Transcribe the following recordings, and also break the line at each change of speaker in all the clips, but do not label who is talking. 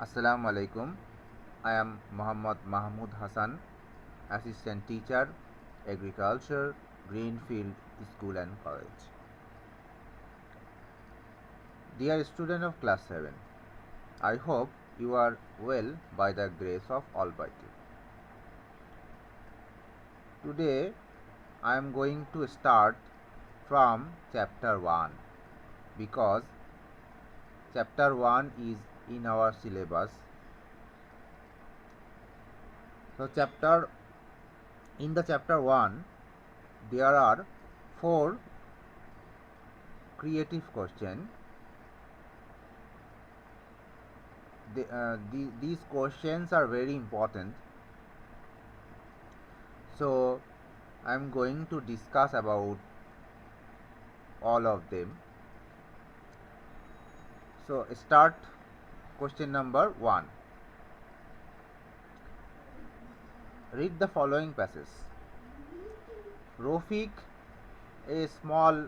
Assalamu alaikum. I am Muhammad Mahmud Hassan, Assistant Teacher, Agriculture, Greenfield School and College. Dear student of class 7, I hope you are well by the grace of Almighty. Today I am going to start from chapter 1 because chapter 1 is in our syllabus. So in the chapter 1 there are 4 creative questions. These questions are very important, so I am going to discuss about all of them. So start question number 1. Read the following passage. Rafiq, a small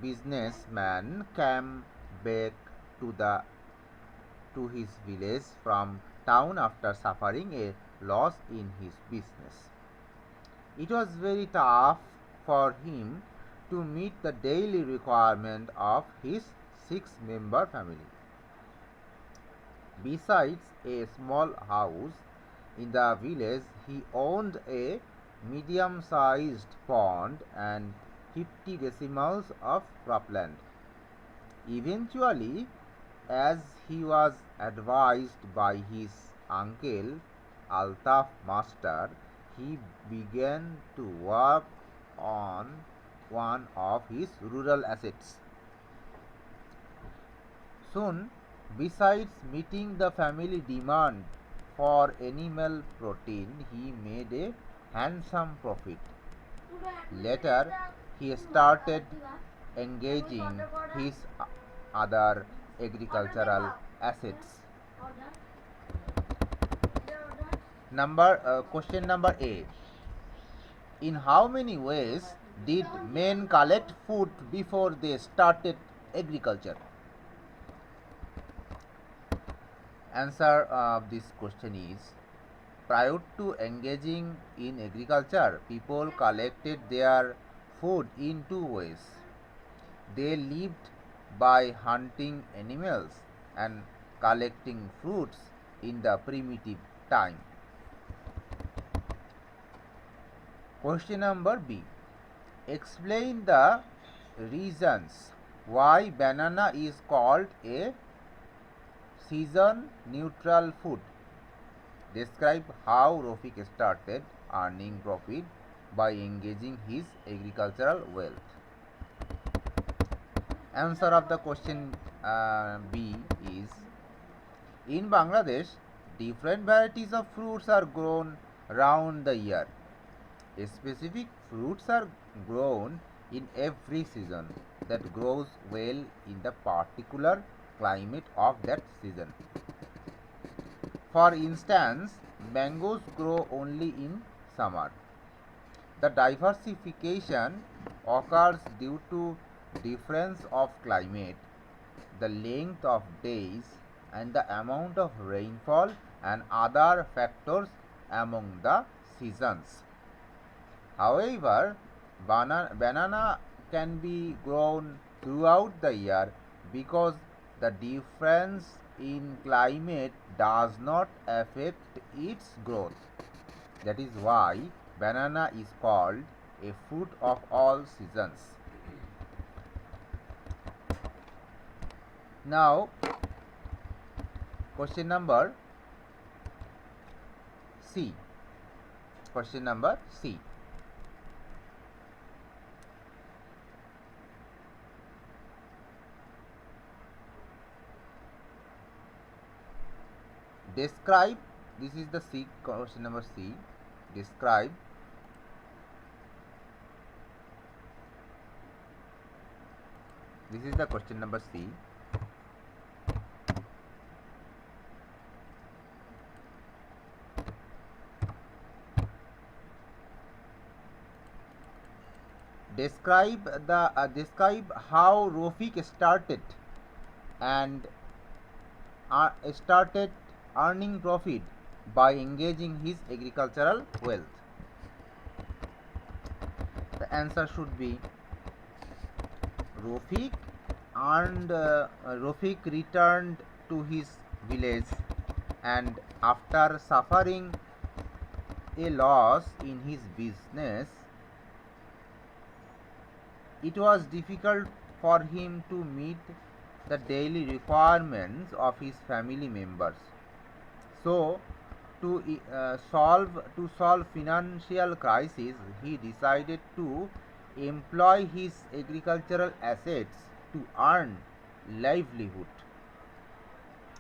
businessman, came back to his village from town after suffering a loss in his business. It was very tough for him to meet the daily requirement of his 6-member family. Besides a small house in the village, he owned a medium-sized pond and 50 decimals of cropland. Eventually, as he was advised by his uncle Altaf Master, he began to work on one of his rural assets. Soon, besides meeting the family demand for animal protein, he made a handsome profit. Later, he started engaging his other agricultural assets. Question number A. In how many ways did men collect food before they started agriculture? Answer of this question is, prior to engaging in agriculture, people collected their food in 2 ways. They lived by hunting animals and collecting fruits in the primitive time. Question number B. Explain the reasons why banana is called a season neutral food. Describe how Rafiq started earning profit by engaging his agricultural wealth. Answer of the question B is, in Bangladesh, different varieties of fruits are grown round the year. Specific fruits are grown in every season that grows well in the particular climate of that season. For instance, mangoes grow only in summer. The diversification occurs due to difference of climate, the length of days, and the amount of rainfall and other factors among the seasons. However, banana can be grown throughout the year because the difference in climate does not affect its growth. That is why banana is called a fruit of all seasons. Now, question number C. Question number C. Describe, this is the C, question number C. Describe this is the question number C. Describe how Rafiq started earning profit by engaging his agricultural wealth? The answer should be Rofik Rofik returned to his village, and after suffering a loss in his business, it was difficult for him to meet the daily requirements of his family members. So, to solve financial crisis, he decided to employ his agricultural assets to earn livelihood.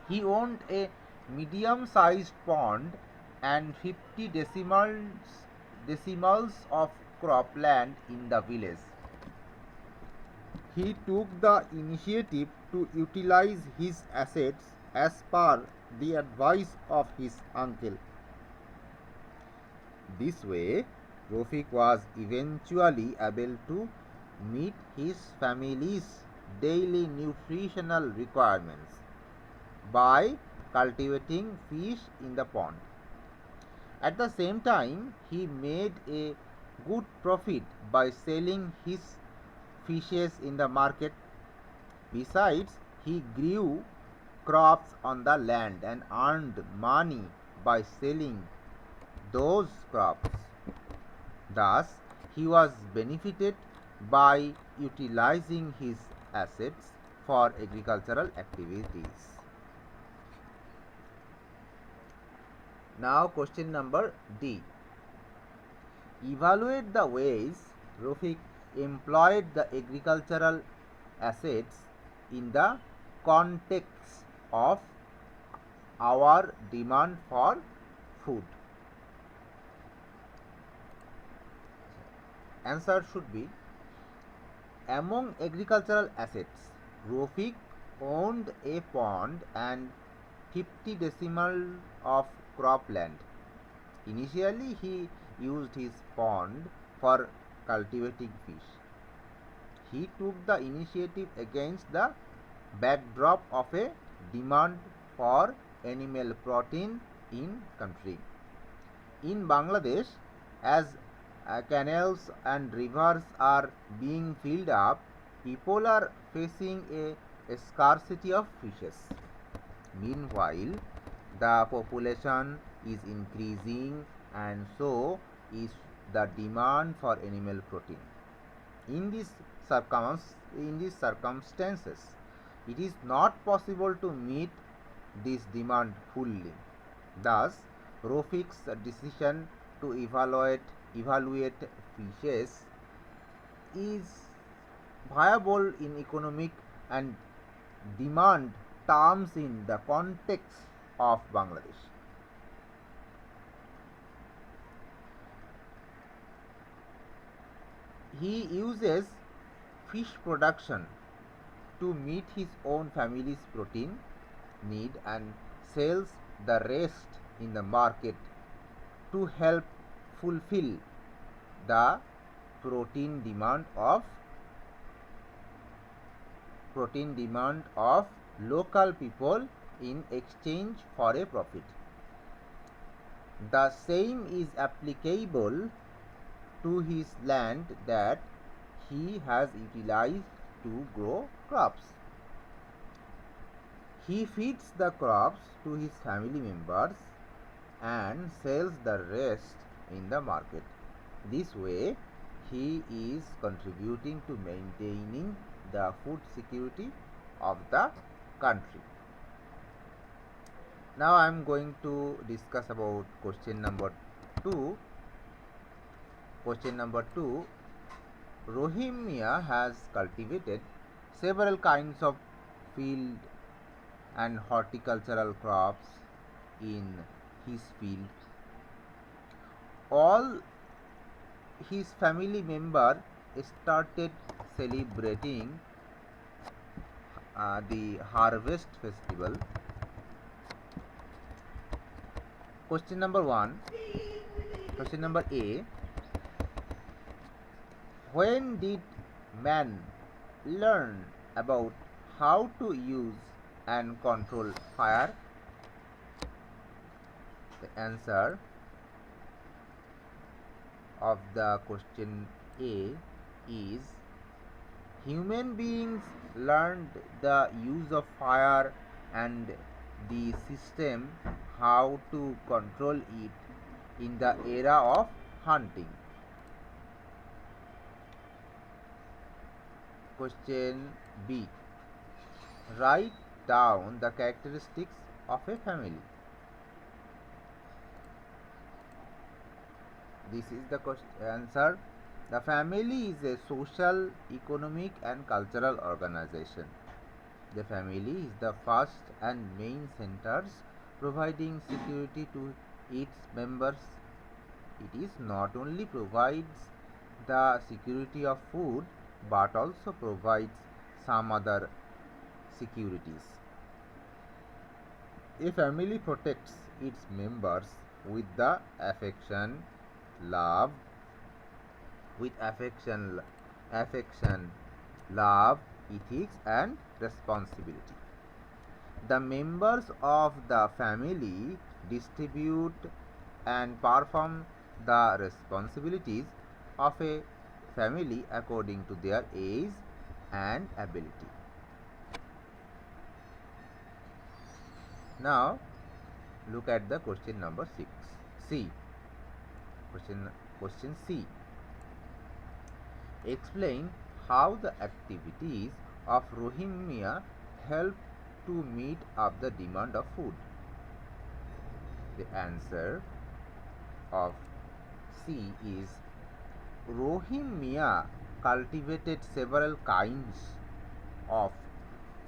He owned a medium-sized pond and 50 decimals of cropland in the village. He took the initiative to utilize his assets as per the advice of his uncle. This way, Rofik was eventually able to meet his family's daily nutritional requirements by cultivating fish in the pond. At the same time, he made a good profit by selling his fishes in the market. Besides, he grew crops on the land and earned money by selling those crops. Thus, he was benefited by utilizing his assets for agricultural activities. Now, question number D. Evaluate the ways Rofik employed the agricultural assets in the context of our demand for food. Answer should be, among agricultural assets, Rofik owned a pond and 50 decimals of cropland. Initially, he used his pond for cultivating fish. He took the initiative against the backdrop of a demand for animal protein in country. In Bangladesh, as canals and rivers are being filled up, people are facing a scarcity of fishes. Meanwhile, the population is increasing, and so is the demand for animal protein. In these circumstances, it is not possible to meet this demand fully. Thus, Rofik's decision to evaluate fishes is viable in economic and demand terms in the context of Bangladesh. He uses fish production to meet his own family's protein need and sells the rest in the market to help fulfill the protein demand of local people in exchange for a profit. The same is applicable to his land that he has utilized to grow crops. He feeds the crops to his family members and sells the rest in the market. This way, he is contributing to maintaining the food security of the country. Now I am going to discuss about question number 2. Question number 2. Rohim Mia has cultivated several kinds of field and horticultural crops in his field. All his family members started celebrating the harvest festival. Question number 1. Question number A. When did man learn about how to use and control fire? The answer of the question A is human beings learned the use of fire and the system how to control it in the era of hunting. Question B. Write down the characteristics of a family. This is the answer. The family is a social, economic and cultural organization. The family is the first and main centers providing security to its members. It is not only provides the security of food but also provides some other securities. A family protects its members with the affection, love, love, ethics and responsibility. The members of the family distribute and perform the responsibilities of a family according to their age and ability. Now look at the question number 6. C. Question C. Explain how the activities of Rohingya help to meet up the demand of food. The answer of C is Rohingya cultivated several kinds of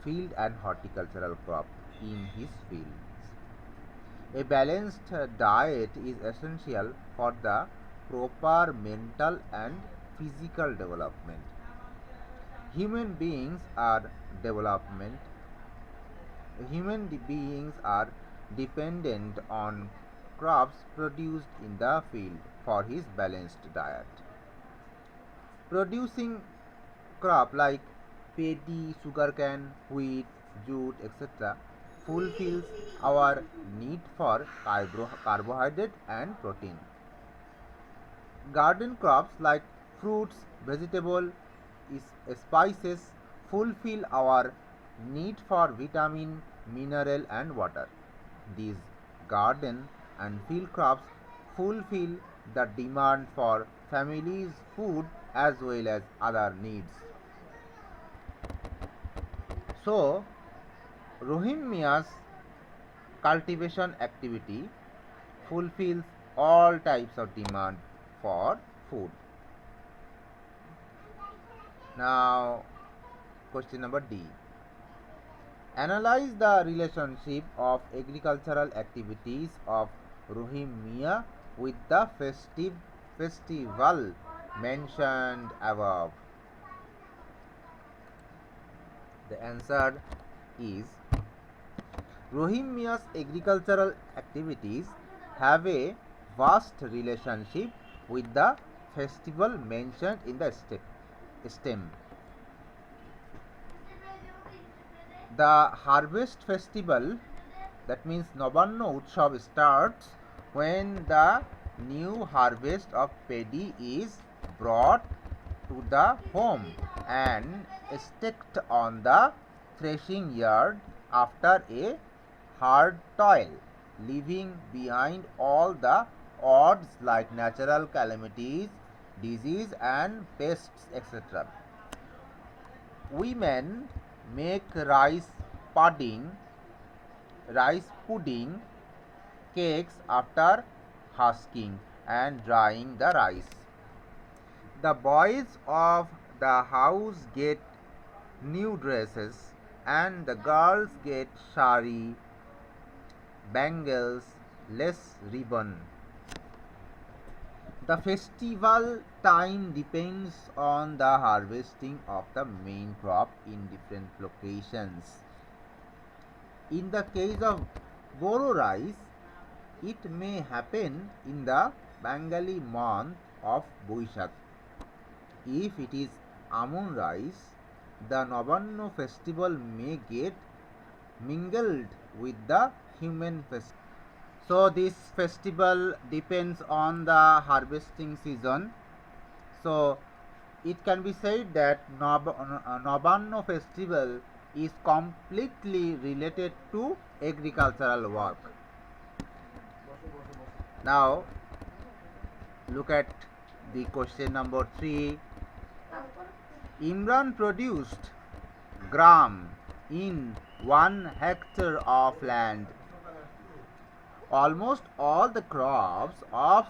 field and horticultural crops in his fields. A balanced diet is essential for the proper mental and physical development. Human beings are dependent on crops produced in the field for his balanced diet. Producing crop like paddy, sugarcane, wheat, jute, etc. fulfills our need for carbohydrate and protein. Garden crops like fruits, vegetables, spices fulfill our need for vitamin, mineral and water. These garden and field crops fulfill the demand for families' food as well as other needs. So, Rohingya's cultivation activity fulfills all types of demand for food. Now, question number D. Analyze the relationship of agricultural activities of Rohingya with the festival mentioned above. The answer is Rohingya's agricultural activities have a vast relationship with the festival mentioned in the stem. The harvest festival, that means Nabanna Utsav, starts when the new harvest of paddy is brought to the home and staked on the threshing yard after a hard toil, leaving behind all the odds like natural calamities, disease and pests, etc. Women make rice pudding, cakes after husking and drying the rice. The boys of the house get new dresses and the girls get sari, bangles, lace ribbon. The festival time depends on the harvesting of the main crop in different locations. In the case of Boro rice, it may happen in the Bengali month of Boishak. If it is Amon rice, the Nabanna festival may get mingled with the human festival. So this festival depends on the harvesting season. So it can be said that Nabanno festival is completely related to agricultural work. Now look at the question number 3. Imran produced gram in 1 hectare of land. Almost all the crops of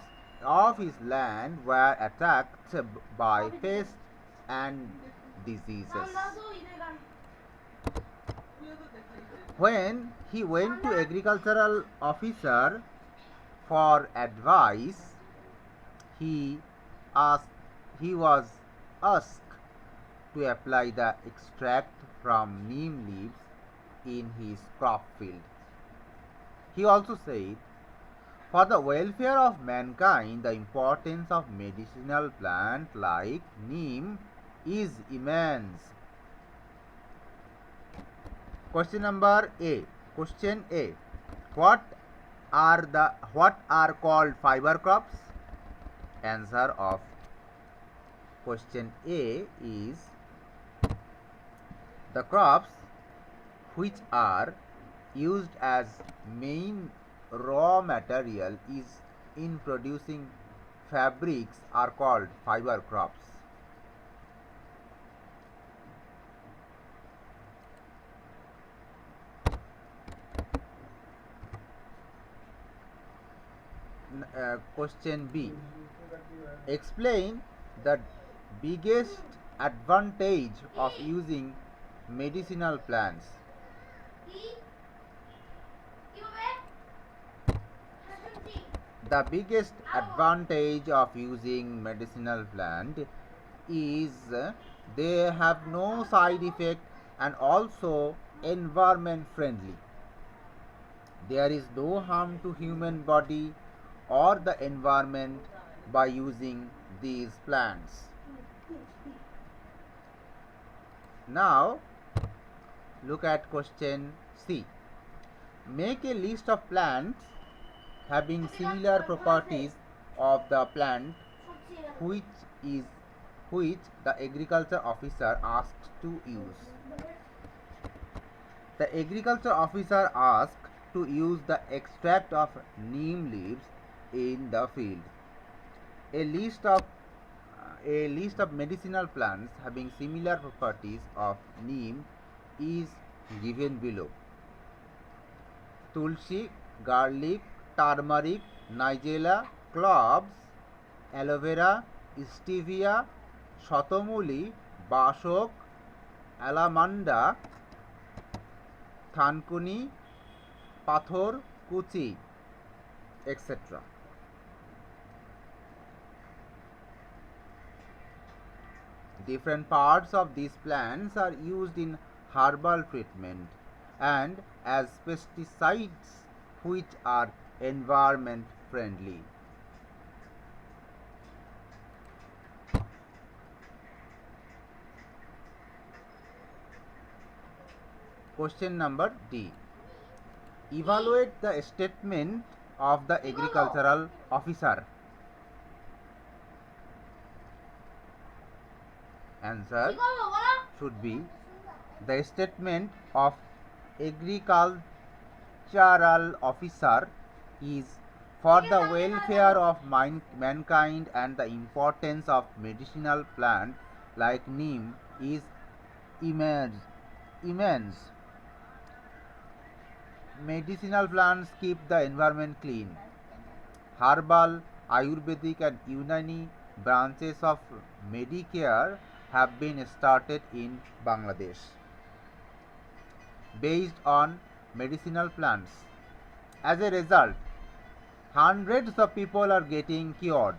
his land were attacked by pests and diseases. When he went to agricultural officer for advice, he asked he was asked to apply the extract from neem leaves in his crop field. He also said, for the welfare of mankind, the importance of medicinal plant like neem is immense. Question number A. Question A. What are called fiber crops? Answer of question A is the crops which are used as main raw material is in producing fabrics are called fiber crops. Question B. Explain the biggest advantage of using medicinal plants. The biggest advantage of using medicinal plant is they have no side effect and also environment friendly. There is no harm to human body or the environment by using these plants. Now look at question C. Make a list of plants having similar properties of the plant which the agriculture officer asked to use. The agriculture officer asked to use the extract of neem leaves in the field. A list of medicinal plants having similar properties of neem is given below. Tulsi, garlic, turmeric, nigella, cloves, aloe vera, stevia, shotomuli, bashok, alamanda, thankuni, pathor, kuchi, etc. Different parts of these plants are used in herbal treatment and as pesticides which are environment friendly. Question number D. Evaluate the statement of the agricultural officer. Answer should be the statement of agricultural officer is for the welfare of mankind and the importance of medicinal plant like neem is immense. Medicinal plants keep the environment clean. Herbal, Ayurvedic and Unani branches of Medicare have been started in Bangladesh based on medicinal plants. As a result, hundreds of people are getting cured.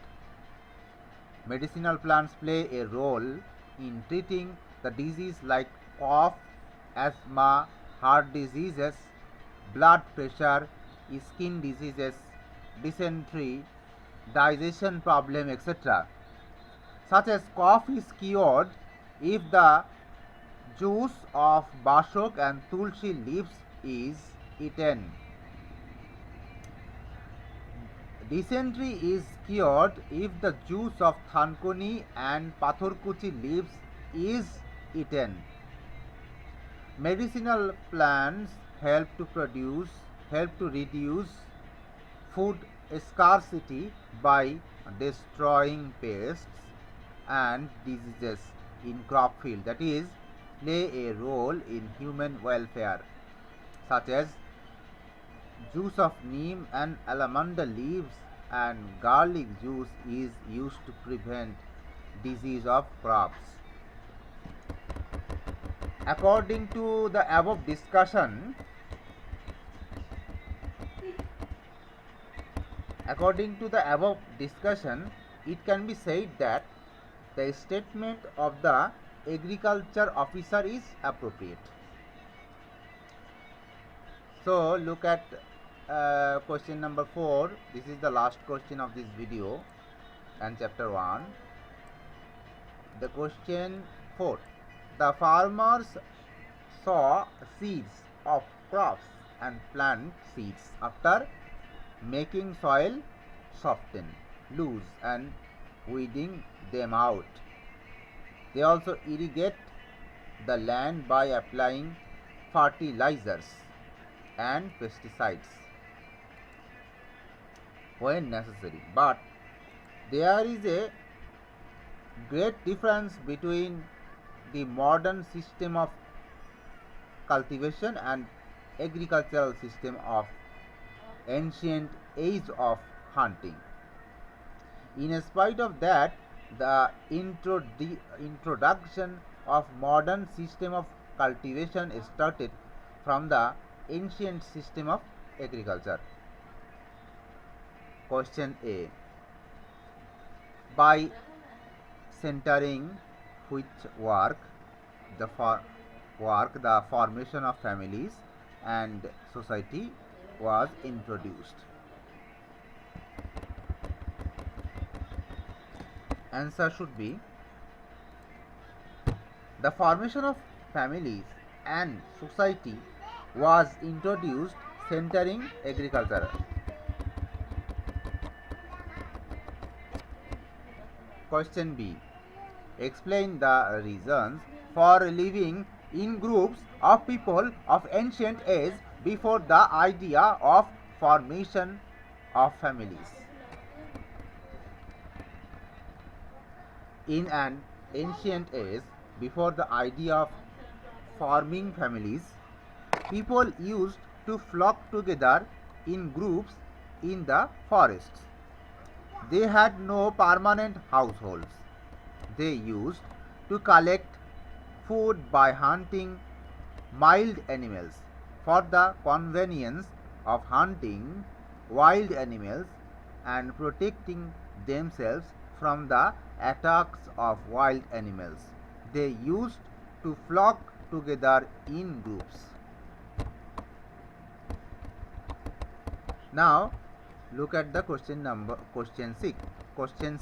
Medicinal plants play a role in treating the disease like cough, asthma, heart diseases, blood pressure, skin diseases, dysentery, digestion problem, etc. Such as cough is cured if the juice of bashok and tulsi leaves is eaten. Dysentery is cured if the juice of Thankoni and Pathorkuchi leaves is eaten. Medicinal plants help to reduce food scarcity by destroying pests and diseases in crop field, that is, play a role in human welfare, such as juice of neem and almond leaves and garlic juice is used to prevent disease of crops. According to the above discussion, it can be said that the statement of the agriculture officer is appropriate. So look at question number 4. This is the last question of this video and chapter 1. The question 4. The farmers sow seeds of crops and plant seeds after making soil soften, loose and weeding them out. They also irrigate the land by applying fertilizers and pesticides when necessary. But there is a great difference between the modern system of cultivation and agricultural system of ancient age of hunting. In spite of that, the introduction of modern system of cultivation started from the ancient system of agriculture. Question A. By centering which work the formation of families and society was introduced? Answer should be the formation of families and society was introduced centering agriculture. Question B. Explain the reasons for living in groups of people of ancient age before the idea of formation of families. In an ancient age, before the idea of forming families, people used to flock together in groups in the forests. They had no permanent households. They used to collect food by hunting wild animals. For the convenience of hunting wild animals and protecting themselves from the attacks of wild animals, they used to flock together in groups. Now look at the question C. Question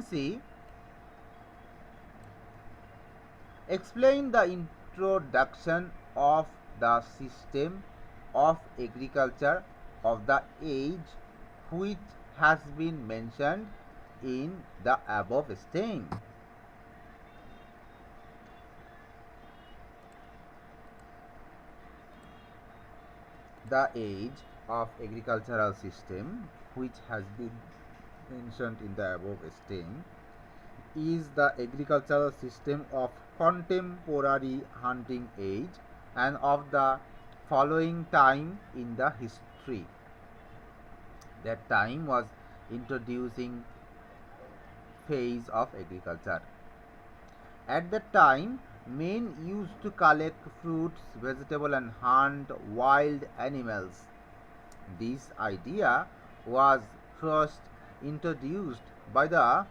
C. Explain the introduction of the system of agriculture of the age which has been mentioned in the above stem. The age of agricultural system which has been mentioned in the above stem is the agricultural system of contemporary hunting age and of the following time in the history. That time was introducing phase of agriculture. At that time, men used to collect fruits, vegetables and hunt wild animals. This idea was first introduced by the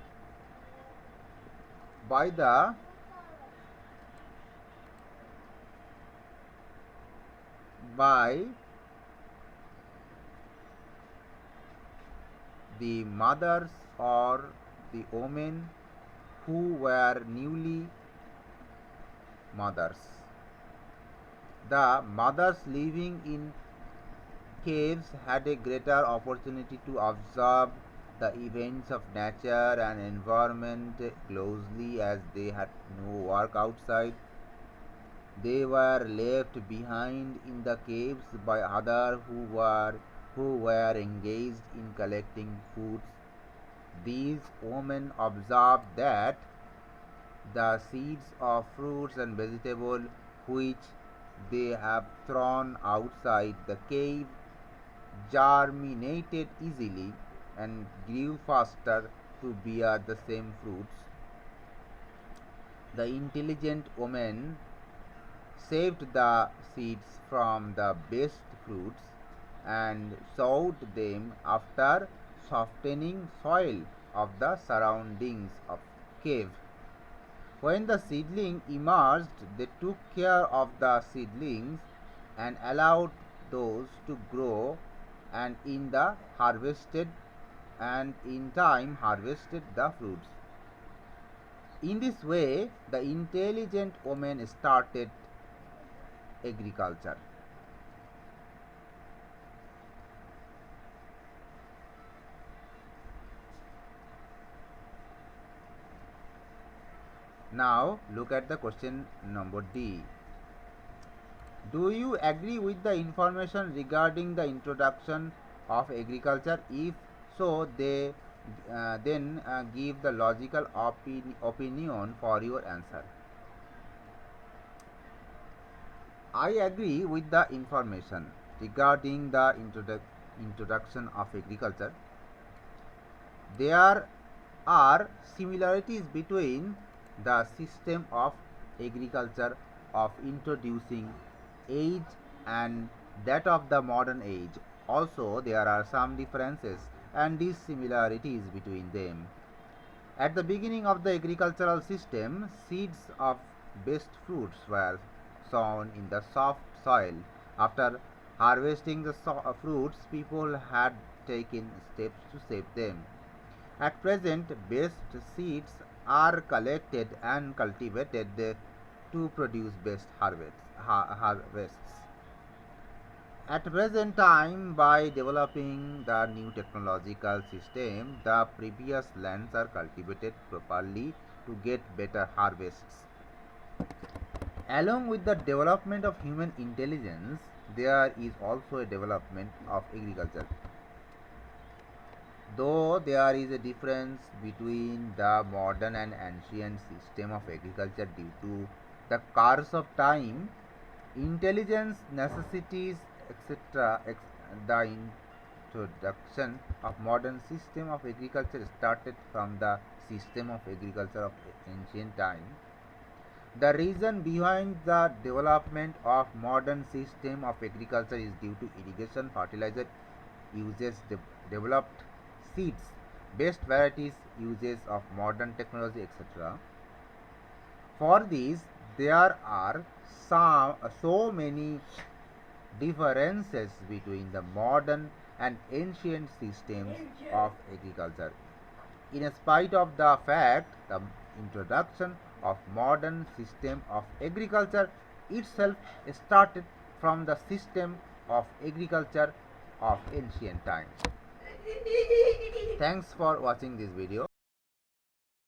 mothers or the women who were newly mothers. The mothers living in caves had a greater opportunity to observe the events of nature and environment closely as they had no work outside. They were left behind in the caves by others who were engaged in collecting foods. These women observed that the seeds of fruits and vegetables which they have thrown outside the cave germinated easily and grew faster to bear the same fruits. The intelligent woman saved the seeds from the best fruits and sowed them after softening soil of the surroundings of cave. When the seedling emerged, they took care of the seedlings and allowed those to grow and in time harvested the fruits. In this way, the intelligent woman started agriculture. Now look at the question number D. Do you agree with the information regarding the introduction of agriculture? If so, then give the logical opinion for your answer. I agree with the information regarding the introduction of agriculture. There are similarities between the system of agriculture of introducing age and that of the modern age. Also, there are some differences and dissimilarities between them. At the beginning of the agricultural system, seeds of best fruits were sown in the soft soil. After harvesting the fruits, people had taken steps to save them. At present, best seeds are collected and cultivated to produce best harvests. At present time, by developing the new technological system, the previous lands are cultivated properly to get better harvests. Along with the development of human intelligence, there is also a development of agriculture. Though there is a difference between the modern and ancient system of agriculture due to the course of time, intelligence, necessities, etc., the introduction of modern system of agriculture started from the system of agriculture of ancient time. The reason behind the development of modern system of agriculture is due to irrigation, fertilizer uses, developed seeds, best varieties, uses of modern technology, etc. For these, there are so many differences between the modern and ancient systems of agriculture. In spite of the fact, the introduction of modern system of agriculture itself started from the system of agriculture of ancient times. Thanks for watching this video.